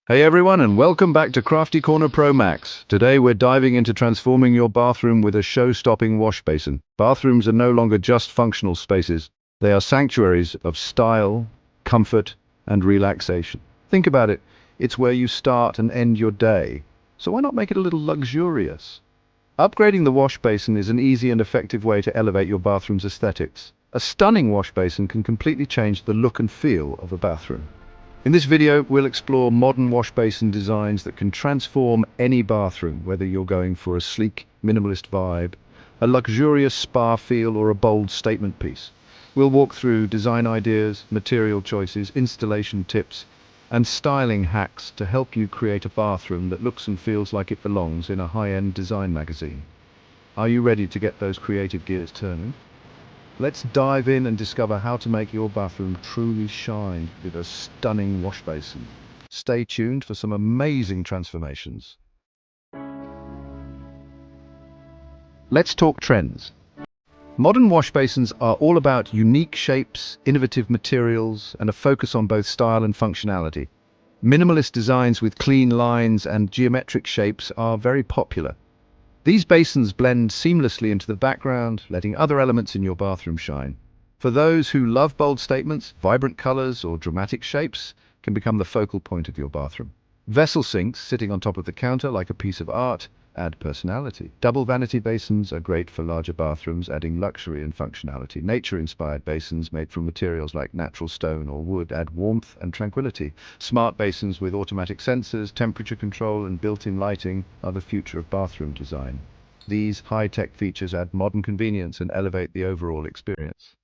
Hey everyone, and welcome back to Crafty Corner Pro Max. Today we're diving into transforming your bathroom with a show-stopping wash basin. Bathrooms are no longer just functional spaces. They are sanctuaries of style, comfort, and relaxation. Think about it. It's where you start and end your day. So why not make it a little luxurious? Upgrading the wash basin is an easy and effective way to elevate your bathroom's aesthetics. A stunning wash basin can completely change the look and feel of a bathroom. In this video, we'll explore modern wash basin designs that can transform any bathroom, whether you're going for a sleek, minimalist vibe, a luxurious spa feel, or a bold statement piece. We'll walk through design ideas, material choices, installation tips, and styling hacks to help you create a bathroom that looks and feels like it belongs in a high-end design magazine. Are you ready to get those creative gears turning? Let's dive in and discover how to make your bathroom truly shine with a stunning wash basin. Stay tuned for some amazing transformations. Let's talk trends. Modern wash basins are all about unique shapes, innovative materials, and a focus on both style and functionality. Minimalist designs with clean lines and geometric shapes are very popular. These basins blend seamlessly into the background, letting other elements in your bathroom shine. For those who love bold statements, vibrant colors or dramatic shapes can become the focal point of your bathroom. Vessel sinks sitting on top of the counter like a piece of art add personality. Double vanity basins are great for larger bathrooms, adding luxury and functionality. Nature-inspired basins made from materials like natural stone or wood add warmth and tranquility. Smart basins with automatic sensors, temperature control, and built-in lighting are the future of bathroom design. These high-tech features add modern convenience and elevate the overall experience.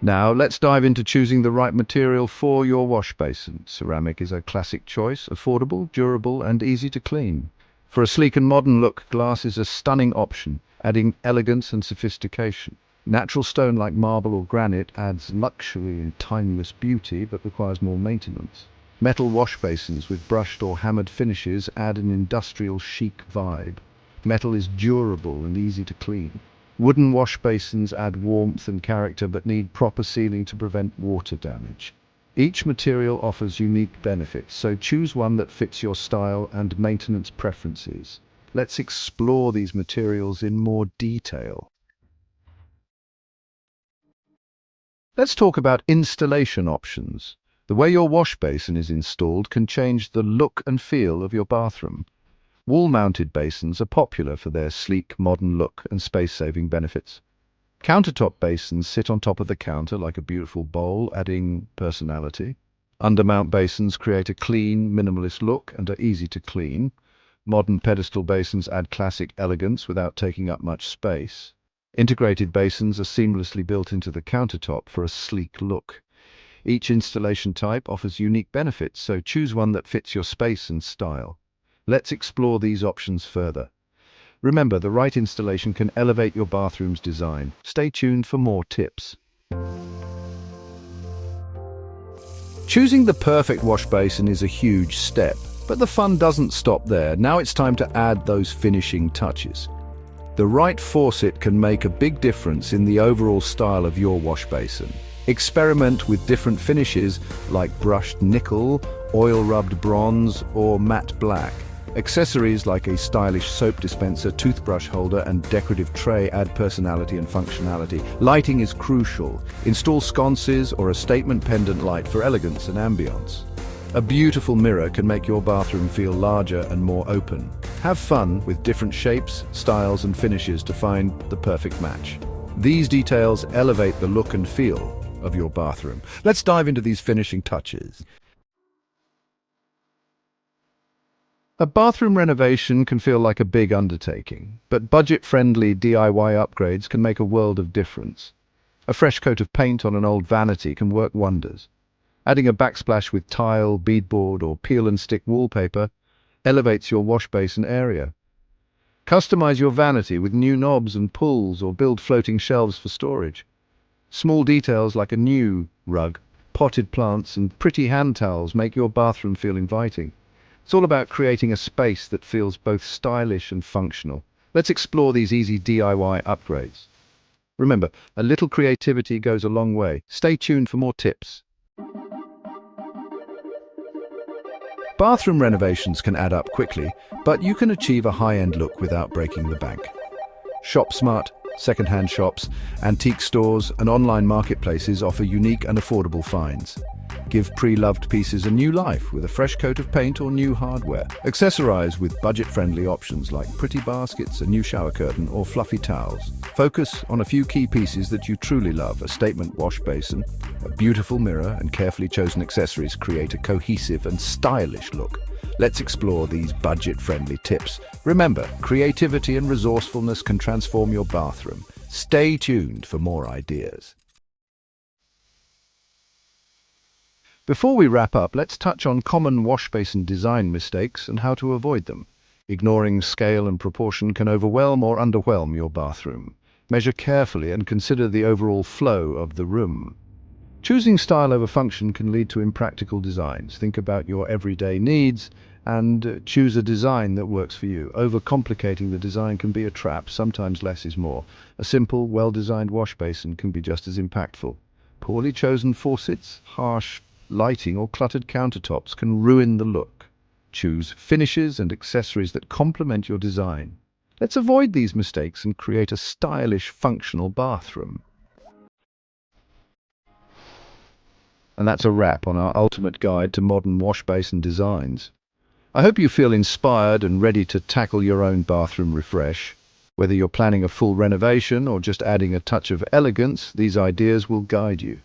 Now, let's dive into choosing the right material for your wash basin. Ceramic is a classic choice, affordable, durable, and easy to clean. For a sleek and modern look, glass is a stunning option, adding elegance and sophistication. Natural stone like marble or granite adds luxury and timeless beauty, but requires more maintenance. Metal wash basins with brushed or hammered finishes add an industrial chic vibe. Metal is durable and easy to clean. Wooden wash basins add warmth and character but need proper sealing to prevent water damage. Each material offers unique benefits, so choose one that fits your style and maintenance preferences. Let's explore these materials in more detail. Let's talk about installation options. The way your wash basin is installed can change the look and feel of your bathroom. Wall-mounted basins are popular for their sleek, modern look and space-saving benefits. Countertop basins sit on top of the counter like a beautiful bowl, adding personality. Undermount basins create a clean, minimalist look and are easy to clean. Modern pedestal basins add classic elegance without taking up much space. Integrated basins are seamlessly built into the countertop for a sleek look. Each installation type offers unique benefits, so choose one that fits your space and style. Let's explore these options further. Remember, the right installation can elevate your bathroom's design. Stay tuned for more tips. Choosing the perfect wash basin is a huge step, but the fun doesn't stop there. Now it's time to add those finishing touches. The right faucet can make a big difference in the overall style of your wash basin. Experiment with different finishes like brushed nickel, oil-rubbed bronze, or matte black. Accessories like a stylish soap dispenser, toothbrush holder, and decorative tray add personality and functionality. Lighting is crucial. Install sconces or a statement pendant light for elegance and ambience. A beautiful mirror can make your bathroom feel larger and more open. Have fun with different shapes, styles, and finishes to find the perfect match. These details elevate the look and feel of your bathroom. Let's dive into these finishing touches. A bathroom renovation can feel like a big undertaking, but budget-friendly DIY upgrades can make a world of difference. A fresh coat of paint on an old vanity can work wonders. Adding a backsplash with tile, beadboard, or peel-and-stick wallpaper elevates your wash basin area. Customize your vanity with new knobs and pulls, or build floating shelves for storage. Small details like a new rug, potted plants, and pretty hand towels make your bathroom feel inviting. It's all about creating a space that feels both stylish and functional. Let's explore these easy DIY upgrades. Remember, a little creativity goes a long way. Stay tuned for more tips. Bathroom renovations can add up quickly, but you can achieve a high-end look without breaking the bank. Shop smart, second-hand shops, antique stores, and online marketplaces offer unique and affordable finds. Give pre-loved pieces a new life with a fresh coat of paint or new hardware. Accessorize with budget-friendly options like pretty baskets, a new shower curtain, or fluffy towels. Focus on a few key pieces that you truly love: a statement wash basin, a beautiful mirror, and carefully chosen accessories create a cohesive and stylish look. Let's explore these budget-friendly tips. Remember, creativity and resourcefulness can transform your bathroom. Stay tuned for more ideas. Before we wrap up, let's touch on common wash basin design mistakes and how to avoid them. Ignoring scale and proportion can overwhelm or underwhelm your bathroom. Measure carefully and consider the overall flow of the room. Choosing style over function can lead to impractical designs. Think about your everyday needs and choose a design that works for you. Overcomplicating the design can be a trap. Sometimes less is more. A simple, well-designed wash basin can be just as impactful. Poorly chosen faucets, harsh lighting, or cluttered countertops can ruin the look. Choose finishes and accessories that complement your design. Let's avoid these mistakes and create a stylish, functional bathroom. And that's a wrap on our ultimate guide to modern wash basin designs. I hope you feel inspired and ready to tackle your own bathroom refresh. Whether you're planning a full renovation or just adding a touch of elegance, these ideas will guide you.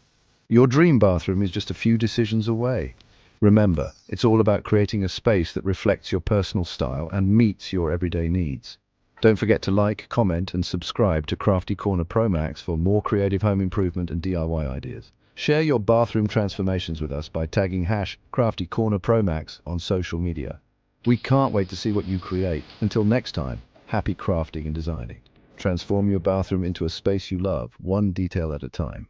Your dream bathroom is just a few decisions away. Remember, it's all about creating a space that reflects your personal style and meets your everyday needs. Don't forget to like, comment, and subscribe to Crafty Corner Pro Max for more creative home improvement and DIY ideas. Share your bathroom transformations with us by tagging #Crafty Corner Pro Max on social media. We can't wait to see what you create. Until next time, happy crafting and designing. Transform your bathroom into a space you love, one detail at a time.